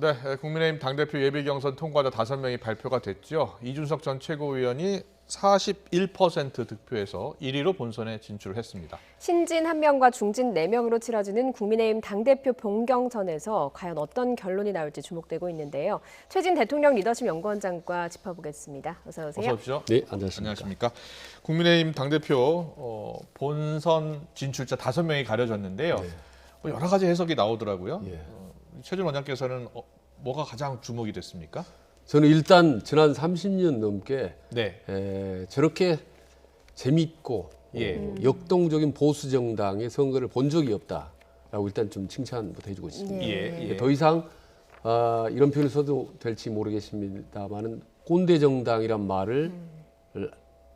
네, 국민의힘 당대표 예비경선 통과자 5명이 발표가 됐죠. 이준석 전 최고위원이 41% 득표해서 1위로 본선에 진출했습니다. 신진 1명과 중진 4명으로 치러지는 국민의힘 당대표 본경선에서 과연 어떤 결론이 나올지 주목되고 있는데요. 최진 대통령 리더십 연구원장과 짚어보겠습니다. 어서 오세요. 어서 오십시오. 네, 안녕하십니까. 안녕하십니까. 국민의힘 당대표 본선 진출자 5명이 가려졌는데요. 네. 여러 가지 해석이 나오더라고요. 예. 최준 원장께서는 뭐가 가장 주목이 됐습니까? 저는 일단 지난 30년 넘게 네. 저렇게 재밌고 예. 역동적인 보수 정당의 선거를 본 적이 없다라고 일단 좀 칭찬부터 해주고 있습니다. 예. 더 이상 이런 표현을 써도 될지 모르겠습니다만은 꼰대 정당이란 말을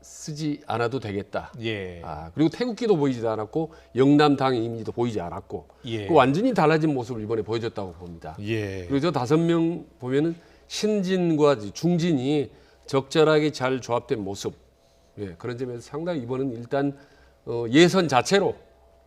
쓰지 않아도 되겠다. 예. 그리고 태극기도 보이지도 않았고 영남당의 이미지도 보이지 않았고 예. 그 완전히 달라진 모습을 이번에 보여줬다고 봅니다. 예. 그리고 저 5명 보면은 신진과 중진이 적절하게 잘 조합된 모습. 그런 점에서 상당히 이번은 일단 예선 자체로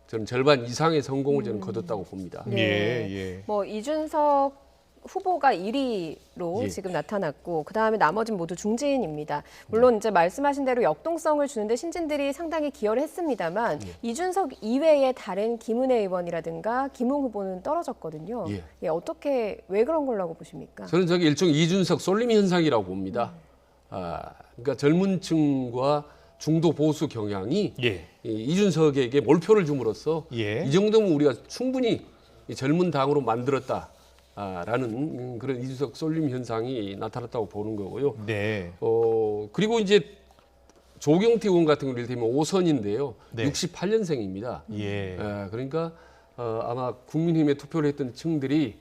저는 절반 이상의 성공을 저는 거뒀다고 봅니다. 예. 뭐 이준석 후보가 1위로 예. 지금 나타났고 그다음에 나머지는 모두 중진입니다. 물론 이제 말씀하신 대로 역동성을 주는데 신진들이 상당히 기여를 했습니다만 이준석 이외의 다른 김은혜 의원이라든가 김웅 후보는 떨어졌거든요. 어떻게 왜 그런 걸라고 보십니까? 저는 저게 일종의 이준석 쏠림 현상이라고 봅니다. 그러니까 젊은 층과 중도 보수 경향이 이준석에게 몰표를 줌으로써 이 정도면 우리가 충분히 젊은 당으로 만들었다. 라는 그런 이준석 쏠림 현상이 나타났다고 보는 거고요. 네. 그리고 이제 조경태 의원 같은 경우를 들면 5선인데요. 네. 68년생입니다. 예. 그러니까 아마 국민의힘에 투표를 했던 층들이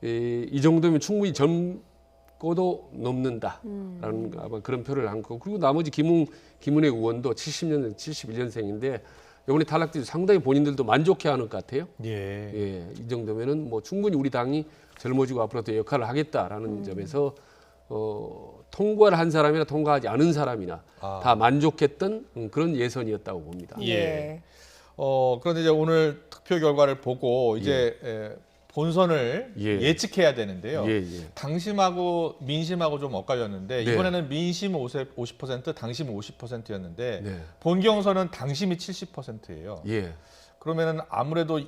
이 정도면 충분히 젊고도 넘는다라는 아마 그런 표를 한 거고, 그리고 나머지 김은혜 의원도 70년생, 71년생인데 이번에 탈락돼서 상당히 본인들도 만족해하는 것 같아요. 이 정도면은 뭐 충분히 우리 당이 젊어지고 앞으로도 역할을 하겠다라는 점에서 통과를 한 사람이나 통과하지 않은 사람이나 다 만족했던 그런 예선이었다고 봅니다. 예. 그런데 이제 오늘 투표 결과를 보고 이제 본선을 예측해야 되는데요. 당심하고 민심하고 좀 엇갈렸는데 이번에는 민심은 50%, 당심은 50%였는데 본경선은 당심이 70%예요. 그러면은 아무래도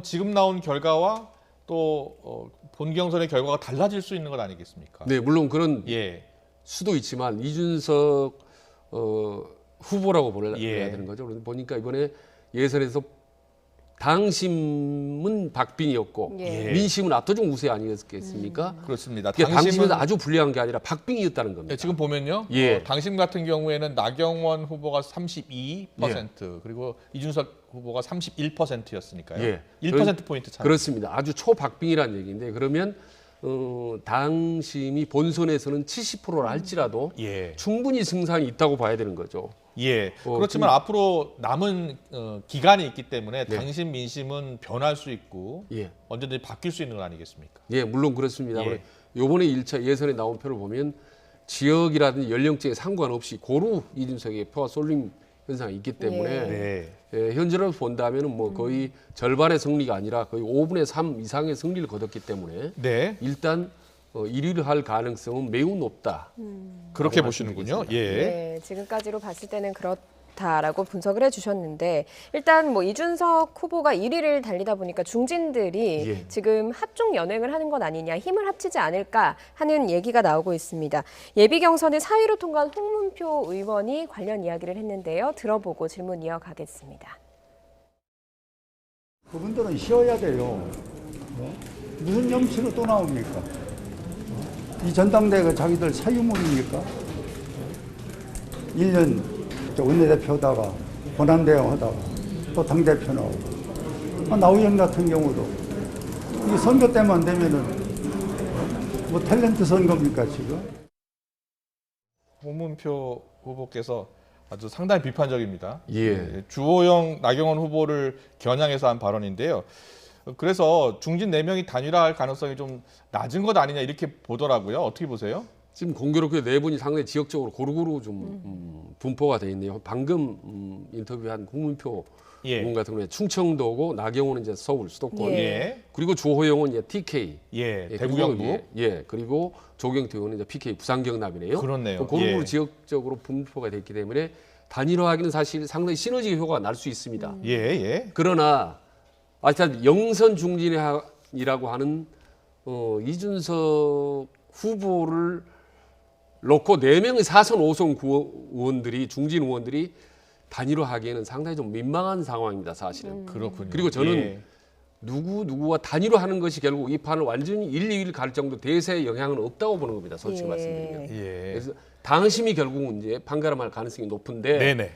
지금 나온 결과와 또 본경선의 결과가 달라질 수 있는 것 아니겠습니까? 네, 물론 그런 수도 있지만 이준석 후보라고 보내야 되는 거죠. 그래서 보니까 이번에 예선에서 당심은 박빙이었고 민심은 압도적 우세 아니었겠습니까? 그렇습니다. 당심은 아주 불리한 게 아니라 박빙이었다는 겁니다. 지금 보면요. 당심 같은 경우에는 나경원 후보가 32% 그리고 이준석 후보가 31%였으니까요. 1%포인트 차이. 그렇습니다. 아주 초박빙이라는 얘기인데, 그러면 당심이 본선에서는 70%라 할지라도 충분히 승산이 있다고 봐야 되는 거죠. 그렇지만 앞으로 남은 기간이 있기 때문에 당심 민심은 변할 수 있고 언제든지 바뀔 수 있는 건 아니겠습니까? 물론 그렇습니다. 이번에 1차 예선에 나온 표를 보면 지역이라든지 연령대에 상관없이 고루 이준석의 표가 쏠림 현상이 있기 때문에 현재로 본다면 뭐 거의 절반의 승리가 아니라 거의 5분의 3 이상의 승리를 거뒀기 때문에 일단 1위를 할 가능성은 매우 높다. 그렇게 보시는군요. 지금까지로 봤을 때는 그렇다라고 분석을 해주셨는데, 일단 뭐 이준석 후보가 1위를 달리다 보니까 중진들이 지금 합종 연행을 하는 건 아니냐, 힘을 합치지 않을까 하는 얘기가 나오고 있습니다. 예비 경선에 4위로 통과한 홍문표 의원이 관련 이야기를 했는데요. 들어보고 질문 이어가겠습니다. 그분들은 쉬어야 돼요. 무슨 염치로 또 나옵니까? 이 전당대회가 자기들 사유물입니까? 1년 원내대표 하다가 권한대행 하다가 또 당대표 나오고, 나우영 같은 경우도 이 선거 때만 되면은 뭐 탤런트 선거입니까 지금? 홍문표 후보께서 아주 상당히 비판적입니다. 주호영, 나경원 후보를 겨냥해서 한 발언인데요. 그래서 중진 4명이 단일화할 가능성이 좀 낮은 것 아니냐 이렇게 보더라고요. 어떻게 보세요? 지금 공교롭게 네 분이 상당히 지역적으로 고루고루 좀 분포가 돼 있네요. 방금 인터뷰한 국민표 예. 의원 같은 경우에 충청도고 나경원은 이제 서울 수도권, 예. 그리고 조호영은 이제 TK, 예. 예, 대구 그리고 경북. 예, 그리고 조경태 의원은 이제 PK 부산 경남이네요. 그렇네요. 고루고루 예. 지역적으로 분포가 됐기 때문에 단일화하기는 사실 상당히 시너지 효과가 날 수 있습니다. 예, 예. 그러나 일단 영선 중진이라고 하는 이준석 후보를 놓고 4명의 4선 5선 의원들이 중진 의원들이 단일화하기에는 상당히 좀 민망한 상황입니다, 사실은. 그렇군요. 그리고 저는 예. 누구와 단일화하는 것이 결국 이 판을 완전히 1, 2위를 갈 정도 대세의 영향은 없다고 보는 겁니다, 솔직히 예. 말씀드리면. 예. 그래서 당심이 결국은 이제 판가름할 가능성이 높은데 네네.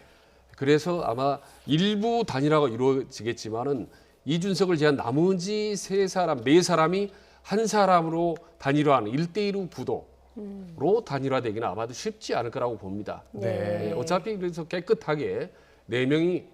그래서 아마 일부 단일화가 이루어지겠지만은 이준석을 제한 나머지 3사람, 4사람이 한 사람으로 단일화하는 1대1 구도로 단일화되기는 아마도 쉽지 않을 거라고 봅니다. 네. 예, 어차피 그래서 깨끗하게 4명이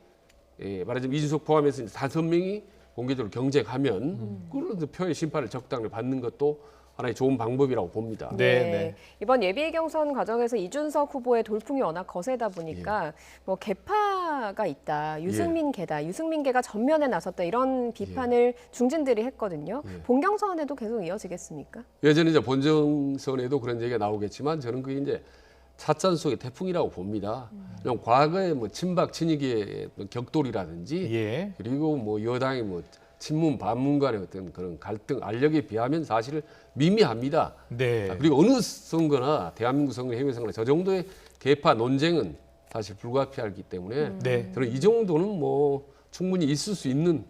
말하자면 이준석 포함해서 5명이 공개적으로 경쟁하면 그런 표의 심판을 적당히 받는 것도 하나의 좋은 방법이라고 봅니다. 네, 네. 이번 예비 경선 과정에서 이준석 후보의 돌풍이 워낙 거세다 보니까 뭐 개파가 있다, 유승민계다, 유승민계가 전면에 나섰다 이런 비판을 중진들이 했거든요. 본경선에도 계속 이어지겠습니까? 예전에 이제 본정선에도 그런 얘기가 나오겠지만 저는 그게 이제 찻잔 속의 태풍이라고 봅니다. 그냥 과거에 뭐 친박 친이계의 격돌이라든지 예. 그리고 뭐 여당의 뭐 친문 반문 간의 어떤 그런 갈등 알력에 비하면 사실 미미합니다. 네. 그리고 어느 선거나 대한민국 선거, 해외 선거나 저 정도의 개파 논쟁은 사실 불가피하기 때문에 네. 저는 이 정도는 뭐 충분히 있을 수 있는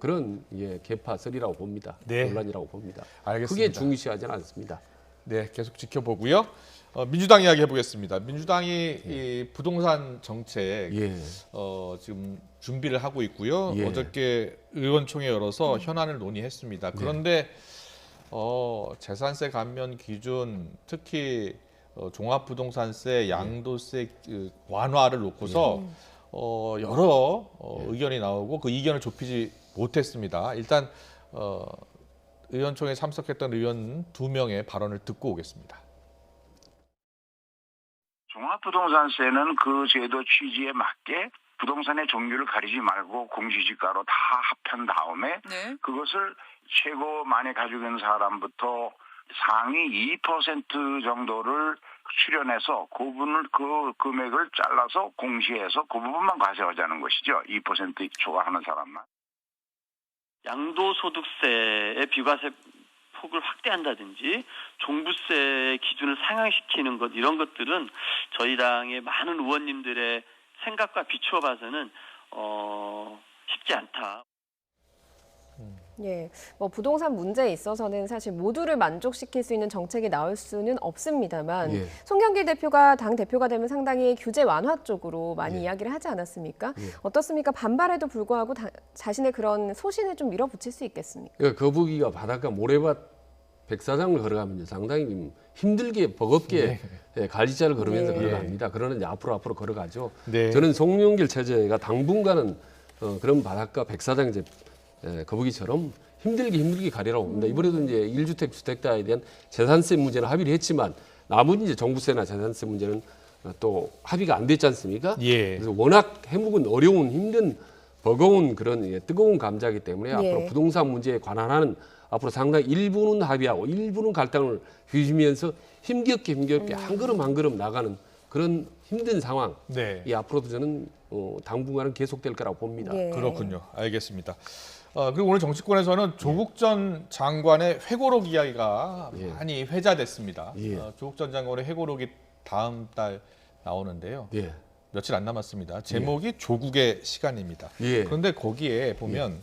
그런 개파설이라고 봅니다. 네. 논란이라고 봅니다. 알겠습니다. 크게 중시하지는 않습니다. 네, 계속 지켜보고요. 민주당 이야기 해보겠습니다. 민주당이 이 부동산 정책 예. 지금 준비를 하고 있고요. 예. 어저께 의원총회 열어서 현안을 논의했습니다. 그런데 재산세 감면 기준, 특히 종합부동산세, 양도세 완화를 놓고서 여러 의견이 나오고 그 의견을 좁히지 못했습니다. 일단 의원총회에 참석했던 의원 2명의 발언을 듣고 오겠습니다. 종합부동산세는 그 제도 취지에 맞게 부동산의 종류를 가리지 말고 공시지가로 다 합한 다음에 그것을 최고 많이 가지고 있는 사람부터 상위 2% 정도를 출연해서 그 금액을 잘라서 공시해서 그 부분만 과세하자는 것이죠. 2% 초과하는 사람만. 양도소득세의 비과세 폭을 확대한다든지 종부세 기준을 상향시키는 것 이런 것들은 저희 당의 많은 의원님들의 생각과 비추어 봐서는 쉽지 않다. 예, 뭐 부동산 문제에 있어서는 사실 모두를 만족시킬 수 있는 정책이 나올 수는 없습니다만 예. 송영길 대표가 당 대표가 되면 상당히 규제 완화 쪽으로 많이 예. 이야기를 하지 않았습니까? 예. 어떻습니까? 반발에도 불구하고 자신의 그런 소신을 좀 밀어붙일 수 있겠습니까? 그러니까 거북이가 바닷가 모래밭 백사장을 걸어가면 상당히 좀 힘들게 버겁게 갈지자를 걸으면서 네. 걸어갑니다. 그러나 이제 앞으로 걸어가죠. 네. 저는 송영길 체제가 당분간은 그런 바닷가 백사장 이제 거북이처럼 힘들게 가리라고 봅니다. 이번에도 이제 1주택 주택자에 대한 재산세 문제는 합의를 했지만 나머지 이제 종부세나 재산세 문제는 또 합의가 안 됐지 않습니까? 예. 그래서 워낙 해묵은 어려운 힘든 버거운 그런 뜨거운 감자이기 때문에 예. 앞으로 부동산 문제에 관한하는 앞으로 상당히 일부는 합의하고 일부는 갈등을 빚으면서 힘겹게 한 걸음 한 걸음 나가는 그런 힘든 상황이 네. 앞으로도 저는 당분간은 계속될 거라고 봅니다. 예. 그렇군요. 알겠습니다. 그리고 오늘 정치권에서는 조국 전 장관의 회고록 이야기가 예. 많이 회자됐습니다. 예. 조국 전 장관의 회고록이 다음 달 나오는데요. 예. 며칠 안 남았습니다. 제목이 조국의 시간입니다. 예. 그런데 거기에 보면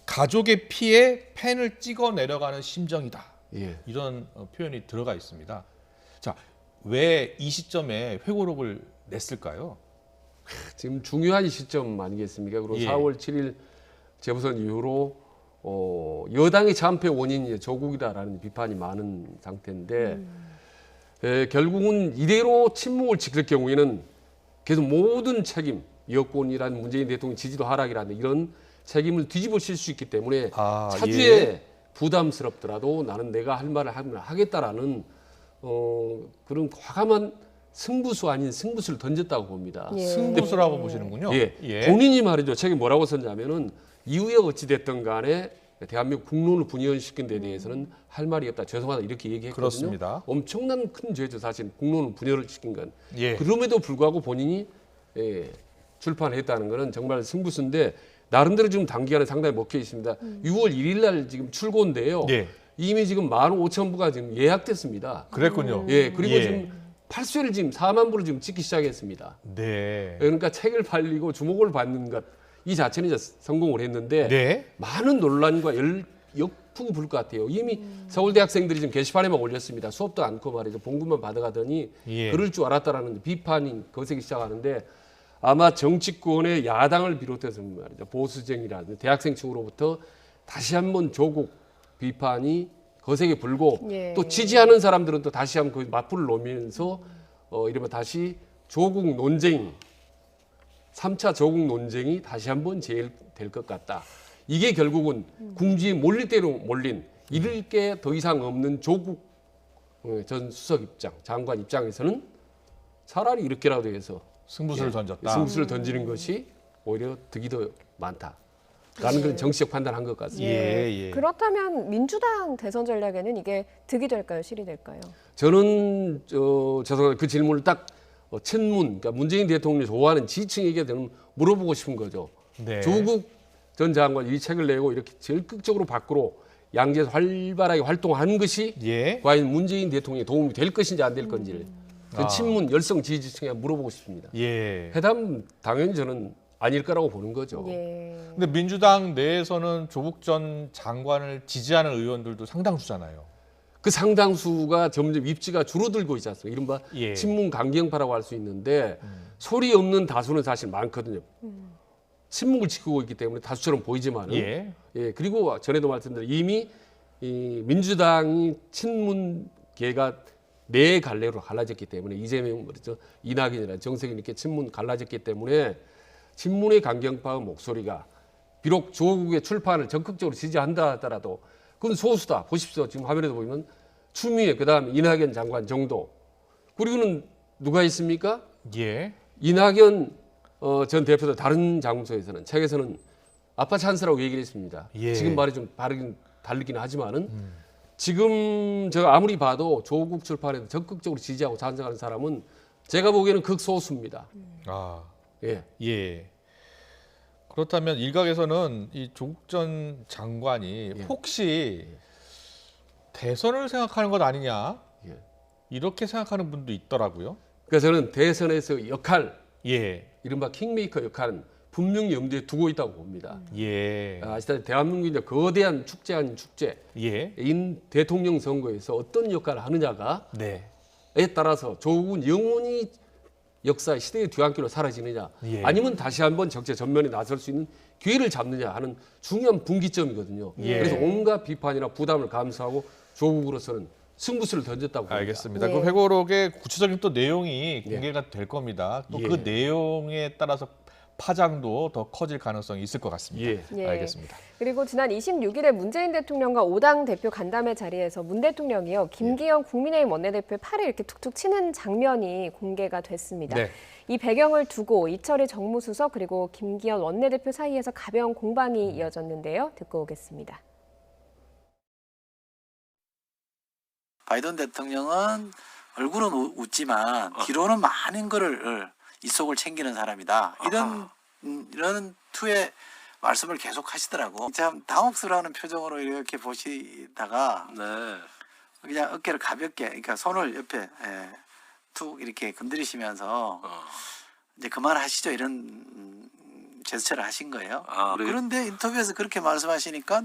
가족의 피에 펜을 찍어 내려가는 심정이다. 예. 이런 표현이 들어가 있습니다. 자, 왜 이 시점에 회고록을 냈을까요? 지금 중요한 시점 아니겠습니까? 그리고 예. 4월 7일 재보선 이후로 여당의 참패 원인이 조국이다라는 비판이 많은 상태인데 결국은 이대로 침묵을 지킬 경우에는 계속 모든 책임, 여권이라는 문재인 대통령 지지도 하락이라는 이런 책임을 뒤집어 칠 수 있기 때문에 차주에 부담스럽더라도 나는 내가 할 말을 하겠다라는 그런 과감한 승부수 아닌 승부수를 던졌다고 봅니다. 예. 승부수라고 보시는군요. 예. 예. 본인이 말이죠. 책에 뭐라고 썼냐면은 이후에 어찌 됐든 간에 대한민국 국론을 분열시킨 데 대해서는 할 말이 없다. 죄송하다 이렇게 얘기했거든요. 그렇습니다. 엄청난 큰 죄죠. 사실 국론을 분열을 시킨 건. 예. 그럼에도 불구하고 본인이 출판했다는 것은 정말 승부수인데 나름대로 지금 단기간에 상당히 먹혀 있습니다. 6월 1일 날 지금 출고인데요. 예. 이미 지금 15,000부가 지금 예약됐습니다. 그랬군요. 예, 그리고 예. 지금 팔수를 지금 4만 부를 지금 찍기 시작했습니다. 네. 그러니까 책을 팔리고 주목을 받는 것 이 자체는 이제 성공을 했는데 네. 많은 논란과 역풍이 불 것 같아요. 이미 서울대 학생들이 지금 게시판에만 올렸습니다. 수업도 않고 말이죠. 봉급만 받아가더니 예. 그럴 줄 알았다라는 비판이 거세기 시작하는데 아마 정치권의 야당을 비롯해서 말이죠. 보수정이라든지 대학생 층으로부터 다시 한번 조국 비판이 거세게 불고 예. 또 지지하는 사람들은 또 다시 한번 그 맞불을 놓으면서 이러면 다시 조국 논쟁 3차 조국 논쟁이 다시 한번 재일될 것 같다. 이게 결국은 궁지에 몰릴 대로 몰린 잃을 게 더 이상 없는 조국 전 수석 입장, 장관 입장에서는 차라리 이렇게라도 해서 승부수를 던졌다. 승부수를 던지는 것이 오히려 득이 더 많다라는 그런 정치적 판단을 한 것 같습니다. 예, 예. 그렇다면 민주당 대선 전략에는 이게 득이 될까요, 실이 될까요? 저는 죄송합니다. 그 질문을 딱 친문, 그러니까 문재인 대통령이 좋아하는 지지층에게 저는 물어보고 싶은 거죠. 네. 조국 전 장관 이 책을 내고 이렇게 적극적으로 밖으로 양재에서 활발하게 활동한 것이 예. 과연 문재인 대통령에 도움이 될 것인지 안 될 건지를 그 친문 열성 지지층에 물어보고 싶습니다. 예. 해담 당연히 저는 아닐 거라고 보는 거죠. 예. 근데 민주당 내에서는 조국 전 장관을 지지하는 의원들도 상당수잖아요. 그 상당수가 점점 입지가 줄어들고 있지 않습니까? 이른바 예. 친문 강경파라고 할 수 있는데 소리 없는 다수는 사실 많거든요. 친문을 지키고 있기 때문에 다수처럼 보이지만은 예. 그리고 전에도 말씀드린 이미 이 민주당이 친문계가 네 갈래로 갈라졌기 때문에 이재명 그렇죠 이낙연이나 정세균 이렇게 친문 갈라졌기 때문에 친문의 강경파의 목소리가 비록 조국의 출판을 적극적으로 지지한다 하더라도 그건 소수다. 보십시오. 지금 화면에도 보면 추미애 그다음에 이낙연 장관 정도. 그리고는 누가 있습니까? 예. 이낙연 전 대표도 다른 장소에서는 책에서는 아빠 찬스라고 얘기를 했습니다. 예. 지금 말이 좀 다르긴 하지만은 지금 제가 아무리 봐도 조국 출판에 적극적으로 지지하고 찬성하는 사람은 제가 보기에는 극소수입니다. 아. 예. 예. 그렇다면 일각에서는 이 조국 전 장관이 예. 혹시 대선을 생각하는 것 아니냐 예. 이렇게 생각하는 분도 있더라고요. 그래서 저는 대선에서 역할, 예. 이른바 킹메이커 역할은 분명히 염두에 두고 있다고 봅니다. 예. 아시다시피 대한민국이 이제 거대한 축제 아닌 축제, 예. 인 대통령 선거에서 어떤 역할을 하느냐가에 네. 따라서 조국은 영원히 역사의 시대의 뒤안길로 사라지느냐 예. 아니면 다시 한번 적재 전면에 나설 수 있는 기회를 잡느냐 하는 중요한 분기점이거든요. 예. 그래서 온갖 비판이나 부담을 감수하고 조국으로서는 승부수를 던졌다고 봅니다. 알겠습니다. 예. 그 회고록의 구체적인 또 내용이 공개가 될 겁니다. 또 그 예. 내용에 따라서 파장도 더 커질 가능성이 있을 것 같습니다. 예. 예. 알겠습니다. 그리고 지난 26일에 문재인 대통령과 5당 대표 간담회 자리에서 문 대통령이요 김기현 국민의힘 원내대표의 팔을 이렇게 툭툭 치는 장면이 공개가 됐습니다. 네. 이 배경을 두고 이철희 정무수석 그리고 김기현 원내대표 사이에서 가벼운 공방이 이어졌는데요. 듣고 오겠습니다. 바이든 대통령은 얼굴은 웃지만 뒤로는 많은 거를 이속을 챙기는 사람이다. 이런 투의 말씀을 계속 하시더라고. 참 당혹스러워하는 표정으로 이렇게 보시다가 그냥 어깨를 가볍게, 그러니까 손을 옆에 툭 이렇게 건드리시면서 이제 그만하시죠 이런 제스처를 하신 거예요. 그런데 인터뷰에서 그렇게 말씀하시니까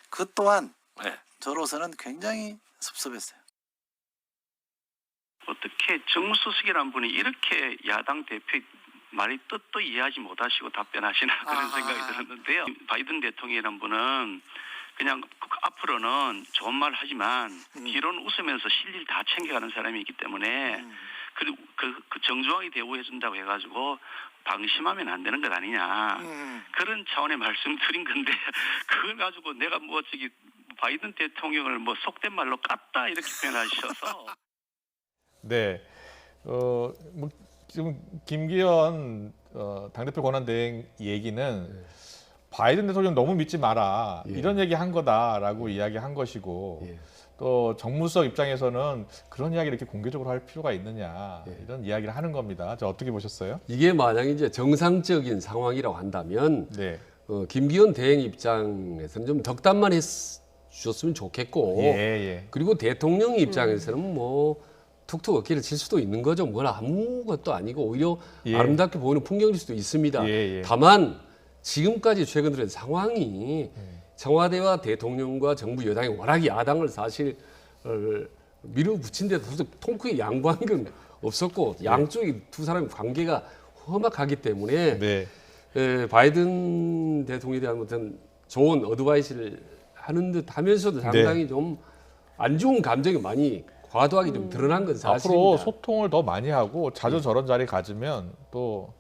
그 또한 저로서는 굉장히 섭섭했어요. 어떻게 정무수석이라는 분이 이렇게 야당 대표의 말이 뜻도 이해하지 못하시고 답변하시나 그런 생각이 들었는데요. 바이든 대통령이라는 분은 그냥 앞으로는 좋은 말 하지만 뒤로는 웃으면서 실리를 다 챙겨가는 사람이기 때문에 그리고 그 정중하게 대우해준다고 해가지고 방심하면 안 되는 것 아니냐 그런 차원의 말씀드린 건데 그걸 가지고 내가 뭐 저기 바이든 대통령을 뭐 속된 말로 깠다 이렇게 표현하셔서 네. 뭐 지금 김기현 당대표 권한대행 얘기는 바이든 대통령 너무 믿지 마라. 이런 얘기 한 거다라고 이야기한 것이고 또 정무수석 입장에서는 그런 이야기를 이렇게 공개적으로 할 필요가 있느냐 이런 이야기를 하는 겁니다. 저 어떻게 보셨어요? 이게 만약 이제 정상적인 상황이라고 한다면 네. 김기현 대행 입장에서는 좀 덕담만 해주셨으면 좋겠고 그리고 대통령 입장에서는 뭐 툭툭 어깨를 칠 수도 있는 거죠. 뭘 아무것도 아니고 오히려 아름답게 보이는 풍경일 수도 있습니다. 다만 지금까지 최근 들어 상황이 청와대와 대통령과 정부 여당이 워낙 야당을 사실 밀어붙인 데도 통크에 양보한 건 없었고 양쪽이 두 사람의 관계가 험악하기 때문에 바이든 대통령에 대한 어떤 좋은 어드바이스를 하는 듯 하면서도 상당히 좀 안 좋은 감정이 많이 과도하게 좀 드러난 건 사실입니다. 앞으로 소통을 더 많이 하고 자주 저런 자리 가지면 또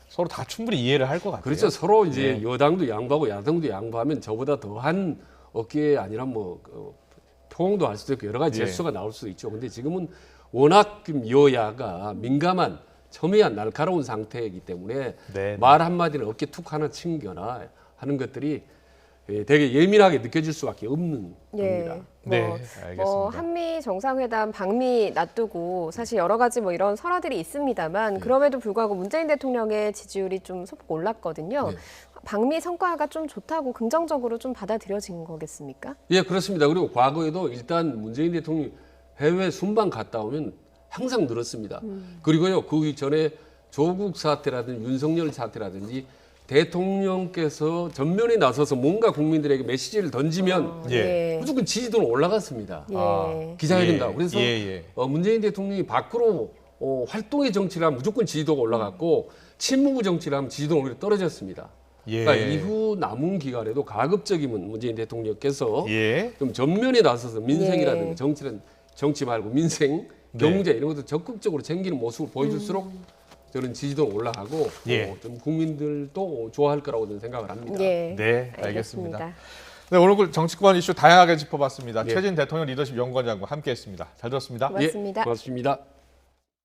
서로 다 충분히 이해를 할 것 같아요. 그렇죠. 서로 이제 여당도 양보하고 야당도 양보하면 저보다 더한 어깨 아니라 뭐 포옹도 할 수도 있고 여러 가지 제스처가 나올 수도 있죠. 근데 지금은 워낙 여야가 민감한 첨예한 날카로운 상태이기 때문에 말 한마디는 어깨 툭 하나 친거나 하는 것들이 되게 예민하게 느껴질 수밖에 없는 겁니다. 뭐 한미 정상회담 방미 놔두고 사실 여러 가지 뭐 이런 설화들이 있습니다만 그럼에도 불구하고 문재인 대통령의 지지율이 좀 소폭 올랐거든요. 방미 성과가 좀 좋다고 긍정적으로 좀 받아들여진 거겠습니까? 예, 그렇습니다. 그리고 과거에도 일단 문재인 대통령이 해외 순방 갔다 오면 항상 늘었습니다. 그리고요, 그 전에 조국 사태라든지 윤석열 사태라든지 대통령께서 전면에 나서서 뭔가 국민들에게 메시지를 던지면 무조건 지지도는 올라갔습니다. 기자회견다. 그래서 문재인 대통령이 밖으로 활동의 정치를 하면 무조건 지지도가 올라갔고 친문 정치를 하면 지지도는 오히려 떨어졌습니다. 그러니까 이후 남은 기간에도 가급적이면 문재인 대통령께서 좀 전면에 나서서 민생이라든가 정치 말고 민생, 경제 이런 것도 적극적으로 챙기는 모습을 보여줄수록 저는 지지도는 올라가고 좀 국민들도 좋아할 거라고 저는 생각을 합니다. 네, 알겠습니다. 네, 오늘 정치권 이슈 다양하게 짚어봤습니다. 최진 대통령 리더십 연구원장과 함께했습니다. 잘 들었습니다. 고맙습니다. 고맙습니다.